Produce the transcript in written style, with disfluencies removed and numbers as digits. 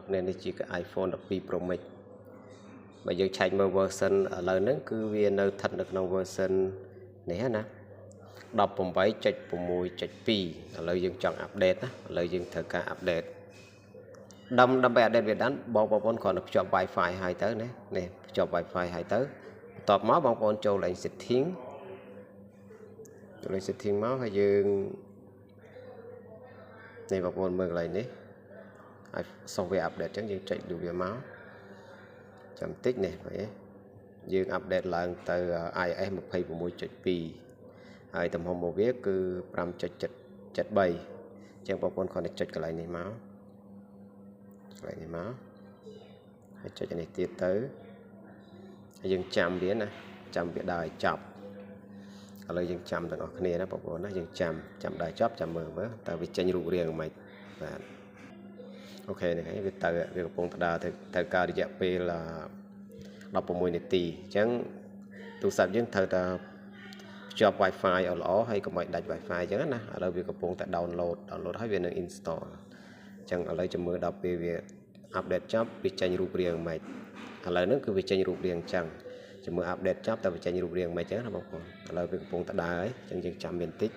nên đi chỉ cái iPhone 12 Pro Max bây giờ chạy một version ở lời nó cứ viên nơi thật được nông version này nè đọc một bảy chạy một mùi chạy pi lời dừng chọn update á lời dừng thời cả update đâm bè đen Việt đánh bọn bọn còn được cho wifi hai tới nè nè cho wifi hai tới tọt máu bọn bọn châu lại xịt thiên máu hay dừng này bọn bọn mừng lại nè xong về update chẳng dừng chạy đủ về máu chấm tích này phải dương update lại từ iOS 11.1.2 ហើយទំហំរបស់វាគឺ 5.7 ចឹងបងប្អូនគាត់ចុចកន្លែងនេះមកហើយចុចនេះទៀតទៅហើយយើងចាំវាណាចាំវាដល់ឲ្យចប់ឥឡូវយើងចាំទាំងអស់គ្នាណាបងប្អូនណាយើងចាំដល់ចប់ចាំមើលតើវាចេញរូបរាងមិនបាទអូខេនេះវាទៅវាកំពុងទៅដើរទៅការរយៈពេល16នាទីអញ្ចឹងទូរស័ព្ទយើងត្រូវតែជាប់ Wi-Fi ឲ្យល្អហើយកុំឲ្យដាច់ Wi-Fi អញ្ចឹងណាឥឡូវវាកំពុងតែ download ហើយវានឹង install អញ្ចឹងឥឡូវចាំមើលដល់ពេលវា update ចប់វាចេញរូបរាងមិនឥឡូវហ្នឹងគឺវាចេញរូបរាងអញ្ចឹងចាំមើល update ចប់តើវាចេញរូបរាងមិនអញ្ចឹងណាបងប្អូនឥឡូវវាកំពុងតែដើរហើយអញ្ចឹងយើងចាំមានតិច